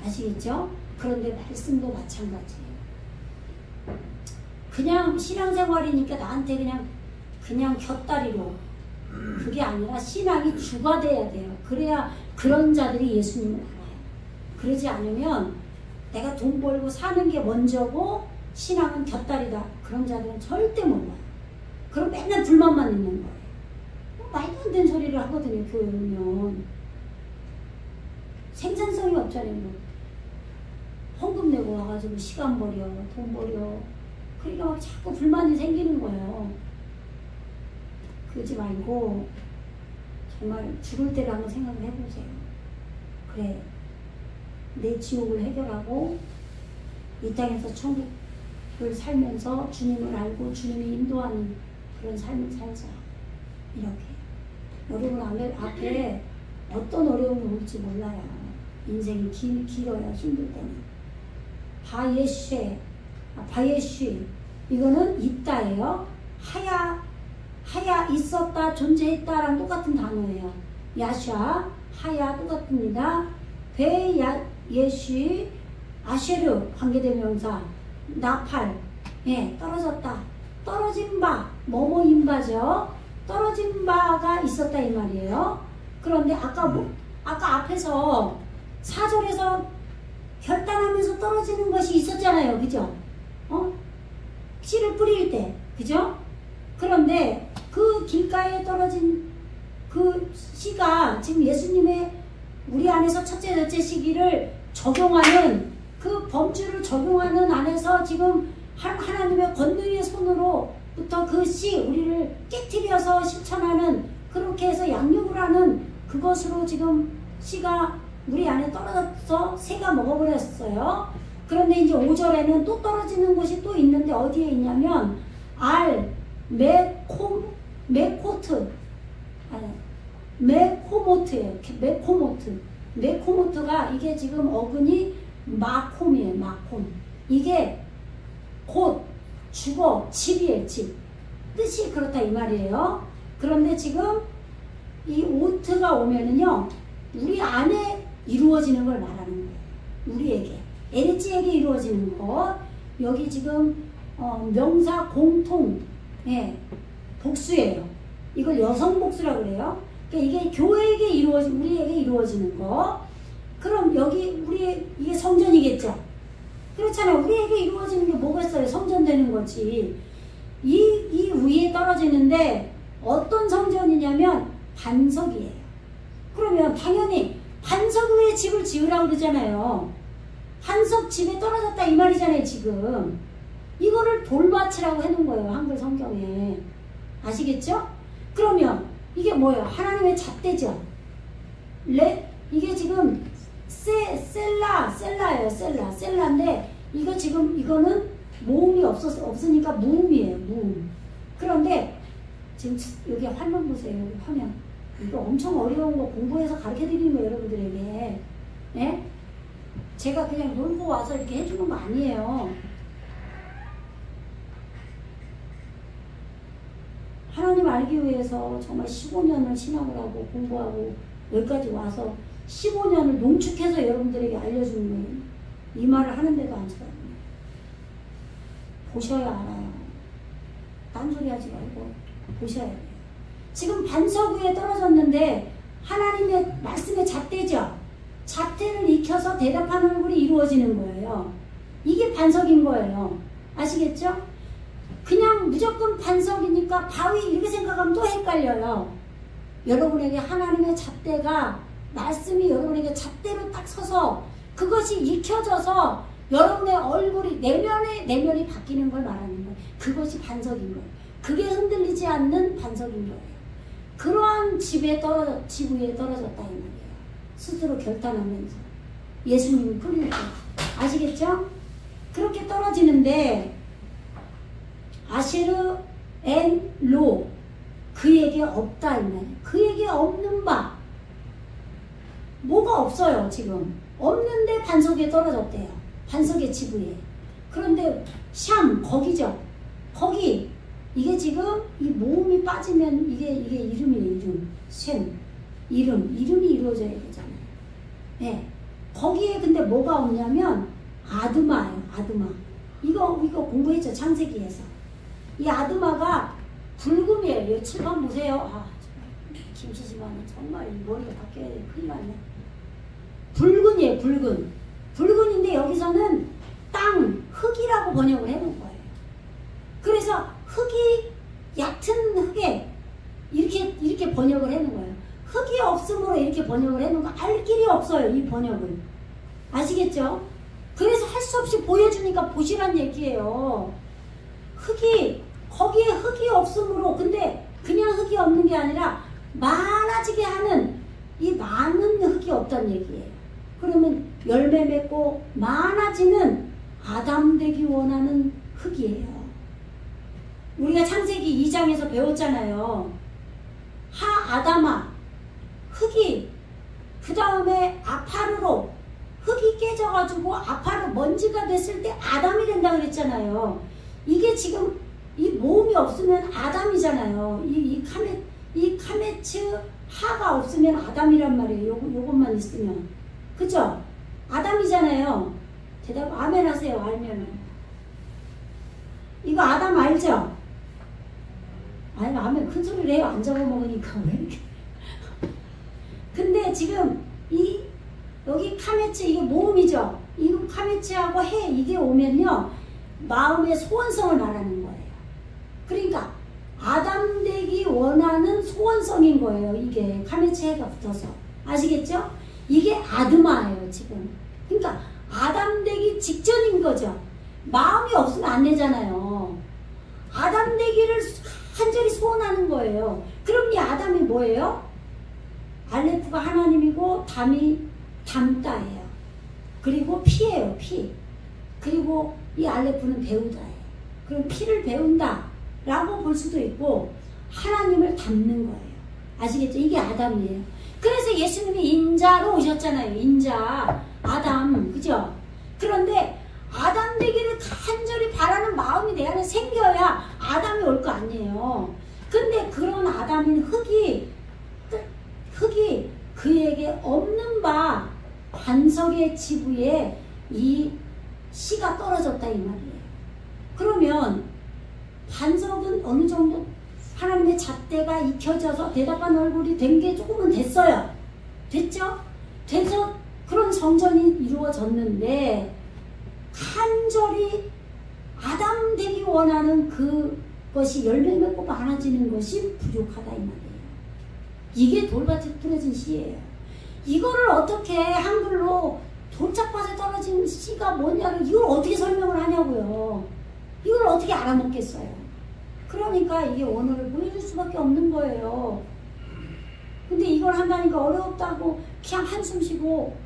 Speaker 3: 아시겠죠? 그런데 말씀도 마찬가지예요. 그냥 신앙생활이니까 나한테 그냥 곁다리로, 그게 아니라 신앙이 주가 돼야 돼요. 그래야 그런 자들이 예수님을 알아요. 그러지 않으면 내가 돈 벌고 사는 게 먼저고 신앙은 곁다리다, 그런 자들은 절대 몰라요. 그럼 맨날 불만만 있는 거예요. 말도 안 되는 소리를 하거든요. 교회 오면 생산성이 없잖아요. 뭐 헌금 내고 와가지고 시간 버려, 돈 버려, 그러니까 막 자꾸 불만이 생기는 거예요. 그러지 말고 정말 죽을 때를 한번 생각을 해보세요. 그래, 내 지옥을 해결하고 이 땅에서 천국을 살면서 주님을 알고 주님이 인도하는 그런 삶을 살자. 이렇게. 여러분 앞에 어떤 어려움이 올지 몰라요. 인생이 길어요. 힘들 때는. 바예쉬 이거는 있다예요. 하야 있었다, 존재했다랑 똑같은 단어예요. 야샤, 하야 똑같습니다. 베예쉬, 아쉐르 관계대명사, 나팔, 예, 떨어졌다. 떨어진 바, 뭐뭐인 바죠. 떨어진 바가 있었다 이 말이에요. 그런데 아까 앞에서 4절에서 결단하면서 떨어지는 것이 있었잖아요. 그죠? 씨를 뿌릴 때. 그죠? 그런데 그 길가에 떨어진 그 씨가 지금 예수님의 우리 안에서 첫째, 둘째 시기를 적용하는 그 범주를 적용하는 안에서 지금 하나님의 권능의 손으로부터 그 씨, 우리를 깨트려서 실천하는, 그렇게 해서 양육을 하는 그것으로 지금 씨가 우리 안에 떨어져서 새가 먹어버렸어요. 그런데 이제 5절에는 또 떨어지는 곳이 또 있는데 어디에 있냐면 메코모트예요. 메코모트가 이게 지금 어근이 마콤이에요. 마콤. 이게 곧 주거, 집이에요. 집. 뜻이 그렇다 이 말이에요. 그런데 지금 이 오트가 오면은요, 우리 안에 이루어지는 걸 말하는 거예요. 우리에게. 에리치에게 이루어지는 것. 여기 지금 명사 공통, 예, 복수예요. 이걸 여성 복수라고 그래요. 그러니까 이게 교회에게 우리에게 이루어지는 거. 그럼 여기 이게 성전이겠죠. 그렇잖아요. 우리에게 이루어지는 게 뭐겠어요? 성전 되는 거지. 이 위에 떨어지는데 어떤 성전이냐면 반석이에요. 그러면 당연히 반석 위에 집을 지으라고 그러잖아요. 반석 집에 떨어졌다 이 말이잖아요. 지금 이거를 돌밭이라고 해놓은 거예요. 한글 성경에. 아시겠죠? 그러면 이게 뭐예요? 하나님의 잣대죠. 이게 지금 셀라예요. 셀라인데 이거 지금 이거는 모음이 없으니까 무음이에요. 무음. 그런데 지금 여기 화면 보세요. 여기 화면. 이거 엄청 어려운 거 공부해서 가르쳐 드리는 거예요. 여러분들에게. 네? 제가 그냥 놀고 와서 이렇게 해주는 거 아니에요. 하나님 알기 위해서 정말 15년을 신학을 하고 공부하고 여기까지 와서 15년을 농축해서 여러분들에게 알려주는 거예요. 이 말을 하는데도 안 쳐다보네요. 보셔야 알아요. 딴소리 하지 말고 보셔야 돼요. 지금 반석 위에 떨어졌는데 하나님의 말씀의 잣대죠. 잣대를 익혀서 대답하는 얼굴이 이루어지는 거예요. 이게 반석인 거예요. 아시겠죠? 그냥 무조건 반석이니까 바위 이렇게 생각하면 또 헷갈려요. 여러분에게 하나님의 잣대가, 말씀이 여러분에게 잣대로 딱 서서 그것이 익혀져서 여러분의 얼굴이 내면이 바뀌는 걸 말하는 거예요. 그것이 반석인 거예요. 그게 흔들리지 않는 반석인 거예요. 그러한 집 위에 떨어졌다 이 말이에요. 스스로 결단하면서 예수님을 뿌릴 때. 아시겠죠? 그렇게 떨어지는데 아쉐르 엔 로, 그에게 없다 이 말이에요. 그에게 없는 바. 뭐가 없어요 지금. 없는데 반석에 떨어졌대요. 반석의 집 위에. 그런데 샴, 거기죠. 거기. 이게 지금 이 모음이 빠지면 이게 이름이에요. 이름. 샘. 이름이 이루어져야 되잖아요. 네. 거기에 근데 뭐가 없냐면 아드마예요. 이거 공부했죠, 창세기에서. 이 아드마가 붉음이에요. 여기 칠판 보세요. 아, 김치지만은 정말 이 머리가 바뀌어야 돼. 큰일 났네. 붉은이에요, 붉은. 붉은인데 여기서는 땅, 흙이라고 번역을 해놓은 거예요. 그래서 흙이 얕은 흙에 이렇게 번역을 해놓은 거예요. 흙이 없으므로 이렇게 번역을 해놓은 거 알 길이 없어요, 이 번역은. 아시겠죠? 그래서 할 수 없이 보여주니까 보시란 얘기예요. 거기에 흙이 없으므로, 근데 그냥 흙이 없는 게 아니라 많아지게 하는 이 많은 흙이 없다는 얘기예요. 그러면 열매 맺고 많아지는 아담 되기 원하는 흙이에요. 우리가 창세기 2장에서 배웠잖아요. 아담아, 흙이, 그 다음에 아파르로, 흙이 깨져가지고 아파르 먼지가 됐을 때 아담이 된다 그랬잖아요. 이게 지금 이 모음이 없으면 아담이잖아요. 이 카메츠 하가 없으면 아담이란 말이에요. 요것만 있으면. 그죠? 아담이잖아요. 대답 아멘 하세요. 알면은. 이거 아담 알죠? 아니, 아멘 큰 소리를 해요. 안 잡아먹으니까 왜 이렇게. 근데 지금 여기 카메츠, 이게 모음이죠? 이거 카메츠하고 해, 이게 오면요, 마음의 소원성을 말하는 거예요. 그러니까 아담 되기 원하는 소원성인 거예요. 이게 카메츠 해가 붙어서. 아시겠죠? 이게 아드마예요, 지금. 그러니까 아담 되기 직전인 거죠. 마음이 없으면 안 되잖아요. 아담 되기를 간절히 소원하는 거예요. 그럼 이 아담이 뭐예요? 알레프가 하나님이고 담다예요. 그리고 피예요, 피. 그리고 이 알레프는 배우다예요. 그럼 피를 배운다 라고 볼 수도 있고 하나님을 닮는 거예요. 아시겠죠? 이게 아담이에요. 그래서 예수님이 인자로 오셨잖아요. 인자, 아담, 그죠? 그런데 아담 되기를 간절히 바라는 마음이 내 안에 생겨야 아담이 올 거 아니에요. 근데 그런 아담인 흙이 그에게 없는 바 반석의 지부에 이 씨가 떨어졌다 이 말이에요. 그러면 반석은 어느 정도 하나님의 잣대가 익혀져서 대답한 얼굴이 된 게 조금은 됐어요. 됐죠? 돼서 그런 성전이 이루어졌는데 간절히 아담 되기 원하는 그것이 열매 맺고 많아지는 것이 부족하다 이 말이에요. 이게 돌밭에 떨어진 씨예요. 이거를 어떻게 한글로 돌짝밭에 떨어진 씨가 뭐냐를 이걸 어떻게 설명을 하냐고요. 이걸 어떻게 알아먹겠어요. 그러니까 이게 원어를 보여줄 수밖에 없는 거예요. 근데 이걸 한다니까 어렵다고 그냥 한숨 쉬고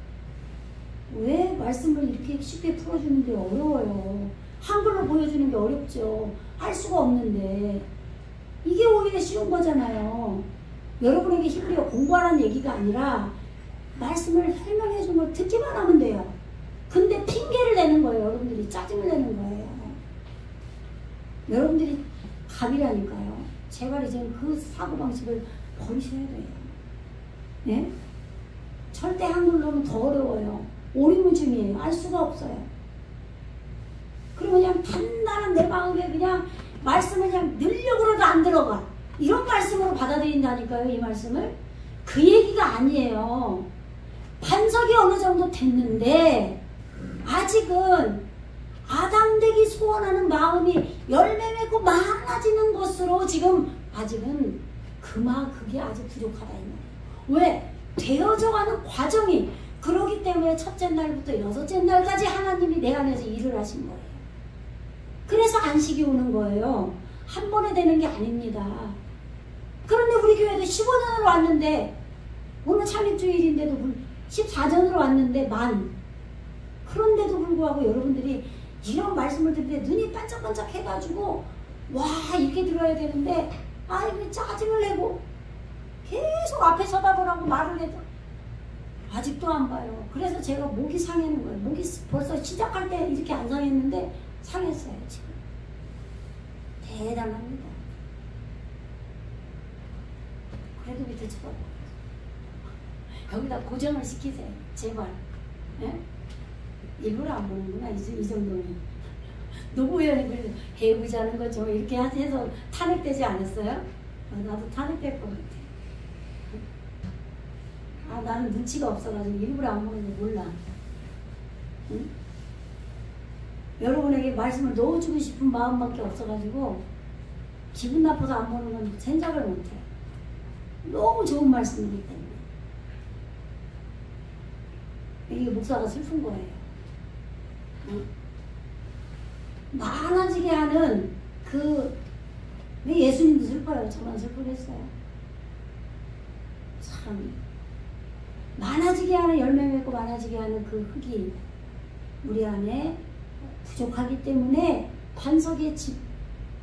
Speaker 3: 왜 말씀을 이렇게 쉽게 풀어주는 게 어려워요. 한글로 보여주는 게 어렵죠. 알 수가 없는데 이게 오히려 쉬운 거잖아요. 여러분에게 히브리어 공부하라는 얘기가 아니라 말씀을 설명해 준 걸 듣기만 하면 돼요. 근데 핑계를 내는 거예요. 여러분들이 짜증을 내는 거예요. 여러분들이 갑이라니까요. 제발 이제 그 사고방식을 버리셔야 돼요. 네? 절대 한글로는 더 어려워요. 오리무중이에요. 알 수가 없어요. 그리고 그냥 단단한 내 마음에 그냥 말씀을 그냥 늘려고 해도 안 들어가. 이런 말씀으로 받아들인다니까요. 이 말씀을. 그 얘기가 아니에요. 반석이 어느 정도 됐는데 아직은 아담 되기 소원하는 마음이 열매 맺고 많아지는 것으로 지금 아직은 그게 아직 부족하다 이 말이에요. 왜? 되어져가는 과정이 그러기 때문에 첫째 날부터 여섯째 날까지 하나님이 내 안에서 일을 하신 거예요. 그래서 안식이 오는 거예요. 한 번에 되는 게 아닙니다. 그런데 우리 교회도 15년으로 왔는데 오늘 창립주일인데도 14전으로 왔는데 그런데도 불구하고 여러분들이 이런 말씀을 듣는데 눈이 반짝반짝 해가지고 와 이렇게 들어야 되는데 이거 짜증을 내고 계속 앞에 쳐다보라고 말을 해도 아직도 안 봐요. 그래서 제가 목이 상하는 거예요. 목이 벌써 시작할 때 이렇게 안 상했는데 상했어요 지금. 대단합니다. 그래도 밑에 쳐다봐. 여기다 고정을 시키세요. 제발. 예? 일부러 안 보는구나. 이 정도면. 노무현이 그래서 해보자는 거죠. 이렇게 해서 탄핵되지 않았어요? 나도 탄핵될 것 같아. 나는 눈치가 없어가지고 일부러 안 보는지 몰라. 응? 여러분에게 말씀을 넣어주고 싶은 마음밖에 없어가지고 기분 나빠서 안 보는 건 생각을 못해요. 너무 좋은 말씀이기 때문에. 이게 목사가 슬픈 거예요. 응? 많아지게 하는 예수님도 슬퍼요. 저만 슬프겠어요. 참 많아지게 하는 열매 맺고 많아지게 하는 그 흙이 우리 안에 부족하기 때문에 반석의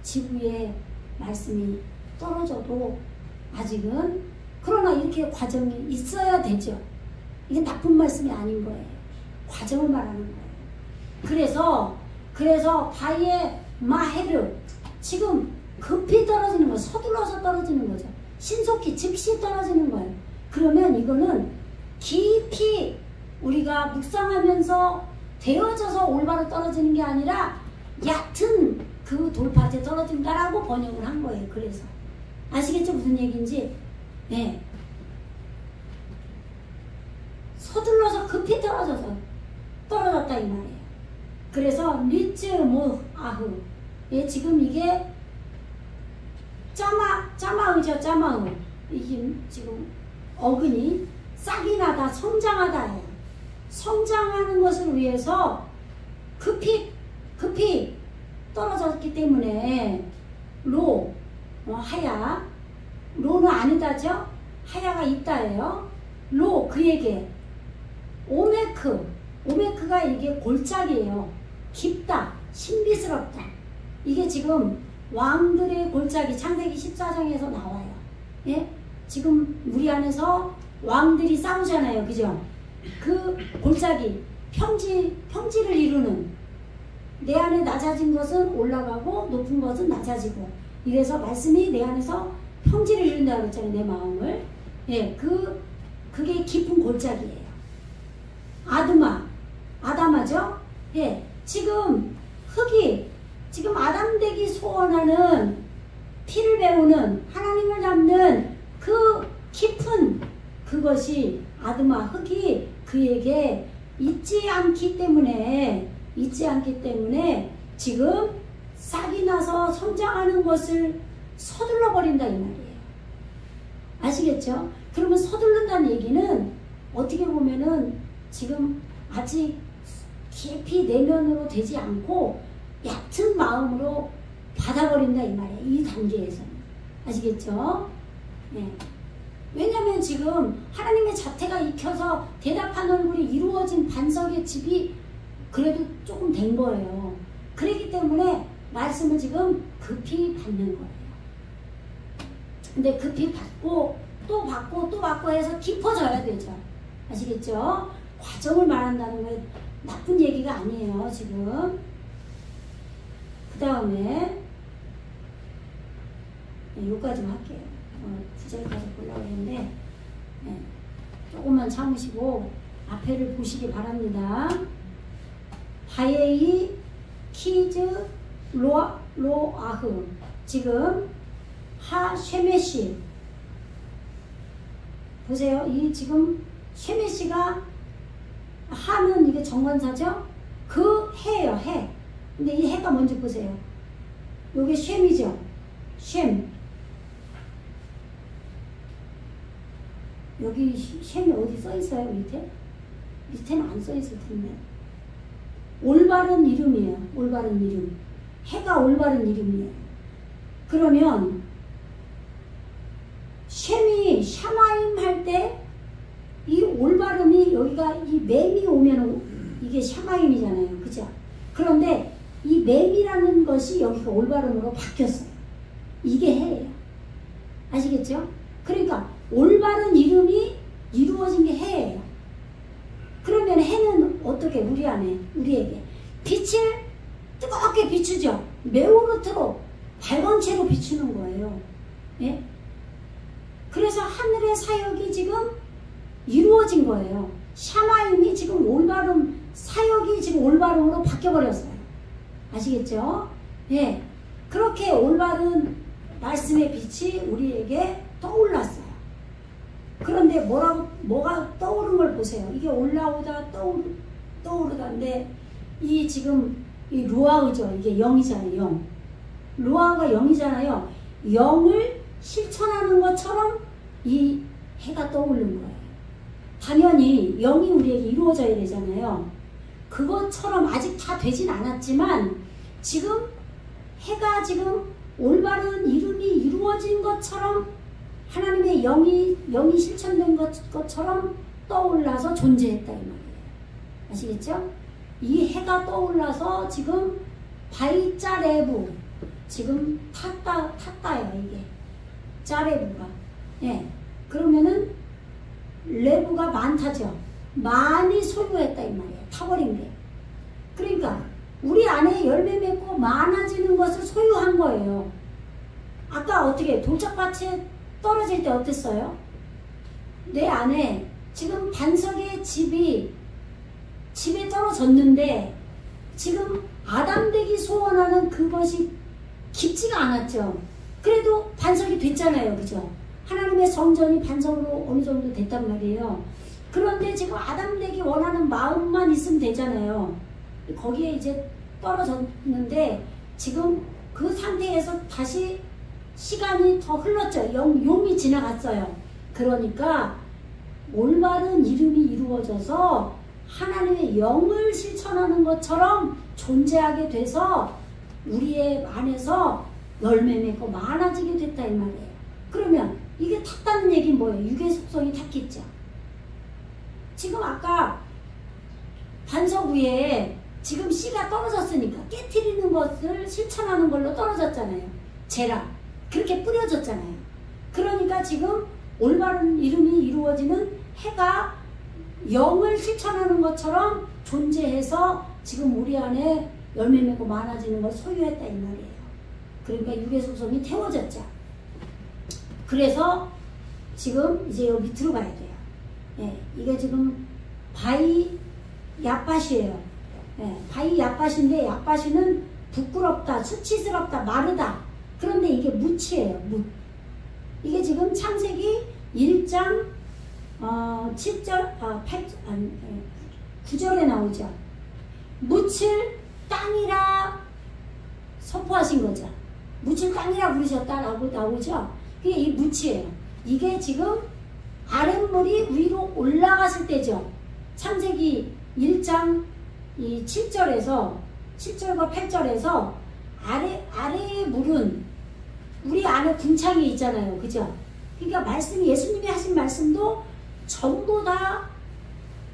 Speaker 3: 지구에 말씀이 떨어져도 아직은 그러나 이렇게 과정이 있어야 되죠. 이게 나쁜 말씀이 아닌 거예요. 과정을 말하는 거예요. 그래서 바이에 마헤르 지금 급히 떨어지는 거예요. 서둘러서 떨어지는 거죠. 신속히 즉시 떨어지는 거예요. 그러면 이거는 깊이 우리가 묵상하면서 되어져서 올바로 떨어지는 게 아니라 얕은 그 돌파에 떨어진다라고 번역을 한 거예요. 그래서 아시겠죠? 무슨 얘기인지? 네. 서둘러서 급히 떨어졌다 이 말이에요. 그래서 리츠 모 아흐 지금 이게 짜마흐죠. 짜마흐 이게 지금 어근이 싹이 나다 성장하다예요. 성장하는 것을 위해서 급히 떨어졌기 때문에 하야 로는 아니다죠. 하야가 있다예요. 그에게 오메크가 이게 골짜기예요. 깊다, 신비스럽다. 이게 지금 왕들의 골짜기 창세기 14장에서 나와요. 예? 지금 우리 안에서 왕들이 싸우잖아요. 그죠? 그 골짜기, 평지를 이루는 내 안에 낮아진 것은 올라가고 높은 것은 낮아지고 이래서 말씀이 내 안에서 평지를 이룬다고 했잖아요. 내 마음을. 예, 그게 깊은 골짜기예요. 아담하죠? 예, 지금 흙이 지금 아담 되기 소원하는 피를 배우는 하나님을 닮는 그 깊은 그것이 흙이 그에게 있지 않기 때문에 지금 싹이 나서 성장하는 것을 서둘러 버린다 이 말이에요. 아시겠죠? 그러면 서둘른다는 얘기는 어떻게 보면은 지금 아직 깊이 내면으로 되지 않고 얕은 마음으로 받아버린다 이 말이에요. 이 단계에서는. 아시겠죠? 네. 왜냐하면 지금 하나님의 자태가 익혀서 대답한 얼굴이 이루어진 반석의 집이 그래도 조금 된 거예요. 그렇기 때문에 말씀을 지금 급히 받는 거예요. 근데 급히 받고 또 받고 해서 깊어져야 되죠. 아시겠죠? 과정을 말한다는 건 나쁜 얘기가 아니에요. 지금 그 다음에 여기까지만 할게요. 9절까지 보려고 했는데 조금만 참으시고 앞에를 보시기 바랍니다. 바예이 키즈 로아흐 지금 쉐메시 보세요. 이 지금 쉐메시가 하는 이게 정관사죠? 그 해예요. 해. 근데 이 해가 뭔지 보세요. 요게 쉔이죠. 쉔. 여기 쉔이 어디 써있어요? 밑에는 안 써있을 텐데. 올바른 이름이에요. 올바른 이름. 해가 올바른 이름이에요. 그러면 쉔이 샤마임 할 때 이 올바름이 여기가 이 맴이 오면 이게 샤마임이잖아요. 그죠? 그런데 이 맴이라는 것이 여기가 올바름으로 바뀌었어요. 이게 해예요. 아시겠죠? 그러니까 올바른 이름이 이루어진 게 해예요. 그러면 해는 어떻게 우리에게 빛을 뜨겁게 비추죠. 메오르트로 밝은 채로 비추는 거예요. 예? 그래서 하늘의 사역이 지금 이루어진 거예요. 샤마임이 지금 올바름 사역이 지금 올바름으로 바뀌어버렸어요. 아시겠죠? 예. 그렇게 올바른 말씀의 빛이 우리에게 떠올랐어요. 그런데 뭐가 떠오른 걸 보세요. 이게 올라오다 떠오르다인데, 이 지금 이 루아흐죠. 이게 영이잖아요. 영. 루아흐가 영이잖아요. 영을 실천하는 것처럼 이 해가 떠오르는 거예요. 당연히 영이 우리에게 이루어져야 되잖아요. 그것처럼 아직 다 되진 않았지만 지금 해가 지금 올바른 이름이 이루어진 것처럼 하나님의 영이 실천된 것처럼 떠올라서 존재했다 이 말이에요. 아시겠죠? 이 해가 떠올라서 지금 바이짜레부 지금 탔다요 이게 짜레부가. 예. 그러면은 레부가 많다죠. 많이 소유했다 이 말이에요. 타버린 게. 그러니까 우리 안에 열매 맺고 많아지는 것을 소유한 거예요. 아까 어떻게 돌짝밭에 떨어질 때 어땠어요? 내 안에 지금 반석의 집에 떨어졌는데 지금 아담되기 소원하는 그것이 깊지가 않았죠. 그래도 반석이 됐잖아요. 그죠? 하나님의 성전이 반석으로 어느 정도 됐단 말이에요. 그런데 지금 아담되기 원하는 마음만 있으면 되잖아요. 거기에 이제 떨어졌는데 지금 그 상태에서 다시 시간이 더 흘렀죠. 용이 지나갔어요. 그러니까 올바른 이름이 이루어져서 하나님의 영을 실천하는 것처럼 존재하게 돼서 우리의 안에서 열매 맺고 많아지게 됐다 이 말이에요. 그러면 이게 탔다는 얘기는 뭐예요? 육의 속성이 탔겠죠. 지금 아까 반석 위에 지금 씨가 떨어졌으니까 깨트리는 것을 실천하는 걸로 떨어졌잖아요. 재라. 그렇게 뿌려졌잖아요. 그러니까 지금 올바른 이름이 이루어지는 해가 영을 실천하는 것처럼 존재해서 지금 우리 안에 열매 맺고 많아지는 걸 소유했다 이 말이에요. 그러니까 육의 속성이 태워졌죠. 그래서 지금 이제 여기 밑으로 가야 돼요. 예, 이게 지금 바이 얍밭이에요. 예, 바이 얍밭인데 얍밭이는 부끄럽다, 수치스럽다, 마르다. 그런데 이게 묻이에요. 묻. 이게 지금 창세기 1장 7절, 9절에 나오죠. 묻을 땅이라 선포하신 거죠. 묻을 땅이라 부르셨다라고 나오죠. 그게 이 묻이에요. 이게 지금 아랫물이 위로 올라갔을 때죠. 창세기 1장 이 7절과 8절에서 아래의 물은 우리 안에 궁창이 있잖아요. 그죠? 그러니까 말씀이 예수님이 하신 말씀도 전부 다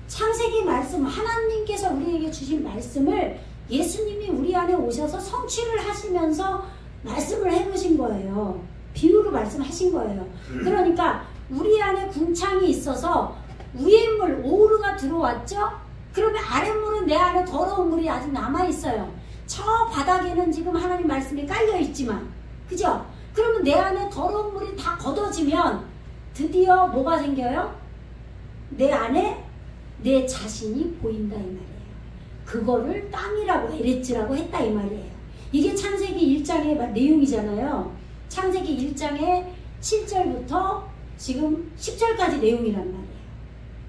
Speaker 3: 창세기 말씀, 하나님께서 우리에게 주신 말씀을 예수님이 우리 안에 오셔서 성취를 하시면서 말씀을 해보신 거예요. 비유로 말씀하신 거예요. 그러니까 우리 안에 궁창이 있어서 위에 물, 오르가 들어왔죠? 그러면 아랫물은 내 안에 더러운 물이 아직 남아있어요. 저 바닥에는 지금 하나님 말씀이 깔려있지만, 그죠? 그러면 내 안에 더러운 물이 다 걷어지면 드디어 뭐가 생겨요? 내 안에 내 자신이 보인다 이 말이에요. 그거를 땅이라고 에레츠라고 했다 이 말이에요. 이게 창세기 1장의 내용이잖아요. 창세기 1장의 7절부터 지금 10절까지 내용이란 말이에요.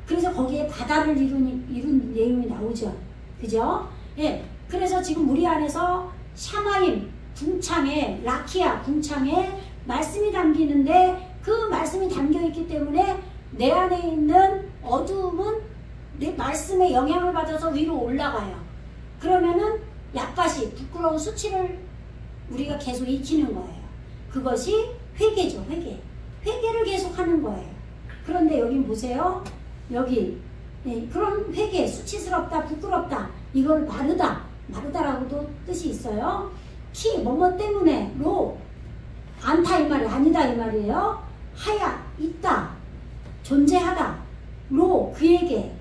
Speaker 3: 그래서 거기에 바다를 이룬 내용이 나오죠. 그죠? 예. 그래서 지금 우리 안에서 샤마임 궁창에, 라키아 궁창에 말씀이 담기는데 그 말씀이 담겨있기 때문에 내 안에 있는 어두움은 내 말씀의 영향을 받아서 위로 올라가요. 그러면은 얍밭이 부끄러운 수치를 우리가 계속 익히는 거예요. 그것이 회개죠. 회개를 계속 하는 거예요. 그런데 여기 보세요. 여기 그런 회개, 수치스럽다, 부끄럽다, 이걸 마르다라고도 뜻이 있어요. 뭐뭐 때문에, 않다 이 말이 아니다 이 말이에요. 하야, 있다, 존재하다, 그에게.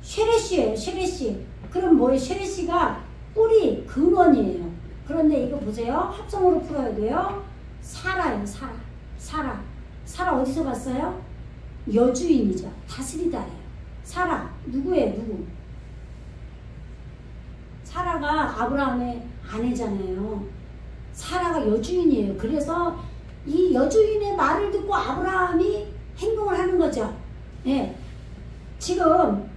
Speaker 3: 쉐레시예요. 쉐레시. 그럼 뭐예요? 쉐레시가 뿌리, 근원이에요. 그런데 이거 보세요. 합성으로 풀어야 돼요. 사라예요. 사라 어디서 봤어요? 여주인이죠. 다스리다예요. 사라 누구예요? 누구? 사라가 아브라함의 아내잖아요. 사라가 여주인이에요. 그래서 이 여주인의 말을 듣고 아브라함이 행동을 하는 거죠. 예. 지금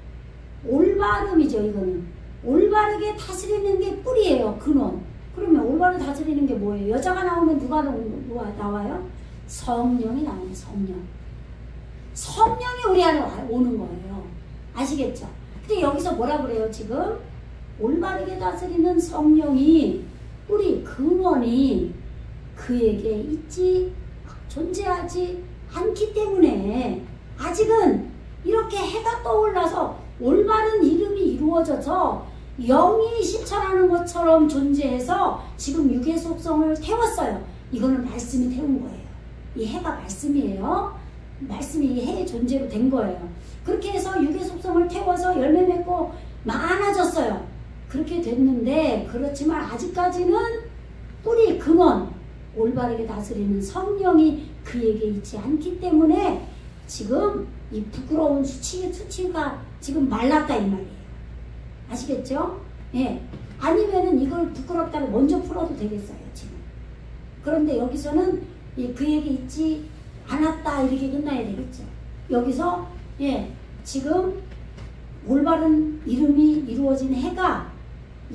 Speaker 3: 올바름이죠. 이거는 올바르게 다스리는 게 뿌리예요. 근원. 그러면 올바르게 다스리는 게 뭐예요? 여자가 나오면 누가 나와요? 성령이 나와요. 성령이 우리 안에 오는 거예요. 아시겠죠? 근데 여기서 뭐라 그래요? 지금 올바르게 다스리는 성령이 뿌리 근원이 그에게 존재하지 않기 때문에 아직은 이렇게 해가 떠올라서 올바른 이름이 이루어져서 영이 실천하는 것처럼 존재해서 지금 육의 속성을 태웠어요. 이거는 말씀이 태운 거예요. 이 해가 말씀이에요. 말씀이 이 해의 존재로 된 거예요. 그렇게 해서 육의 속성을 태워서 열매 맺고 많아졌어요. 그렇게 됐는데 그렇지만 아직까지는 뿌리 근원 올바르게 다스리는 성령이 그에게 있지 않기 때문에 지금 이 부끄러운 수치가 지금 말랐다 이 말이에요. 아시겠죠? 예. 아니면은 이걸 부끄럽다고 먼저 풀어도 되겠어요, 지금. 그런데 여기서는 그에게 있지 않았다 이렇게 끝나야 되겠죠. 여기서 예, 지금 올바른 이름이 이루어진 해가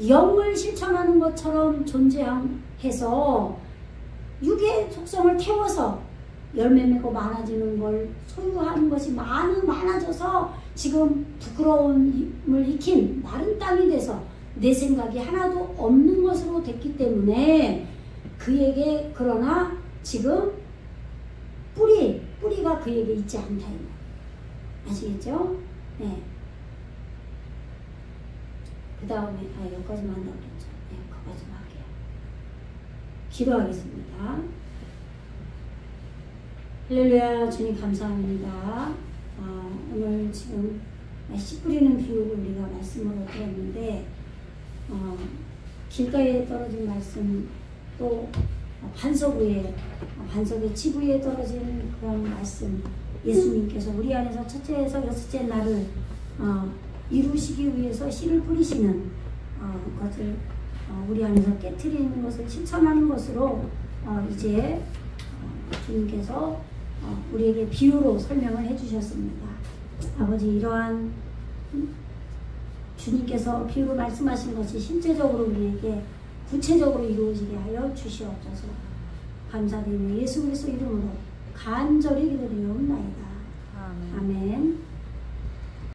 Speaker 3: 영을 실천하는 것처럼 존재해서 육의 속성을 태워서 열매 맺고 많아지는 걸 소유하는 것이 많아져서 지금 부끄러움을 익힌 마른 땅이 돼서 내 생각이 하나도 없는 것으로 됐기 때문에 그에게 그러나 지금 뿌리가 그에게 있지 않다. 아시겠죠? 네. 그 다음에 여기까지만 한다고 그랬죠. 네, 거기까지만 할게요. 기도하겠습니다. 할렐루야. 주님 감사합니다. 오늘 지금 씨 뿌리는 비유를 우리가 말씀으로 들었는데 길가에 떨어진 말씀 또 반석의 집 위에 떨어진 그런 말씀 예수님께서 우리 안에서 첫째에서 여섯째 날을 이루시기 위해서 씨를 뿌리시는 것을 우리 안에서 깨트리는 것을 실천하는 것으로 이제 주님께서 우리에게 비유로 설명을 해주셨습니다. 아버지 이러한 주님께서 비유로 말씀하신 것이 실제적으로 우리에게 구체적으로 이루어지게 하여 주시옵소서. 감사드리며 예수 그리스도 이름으로 간절히 기도드리옵나이다. 아멘.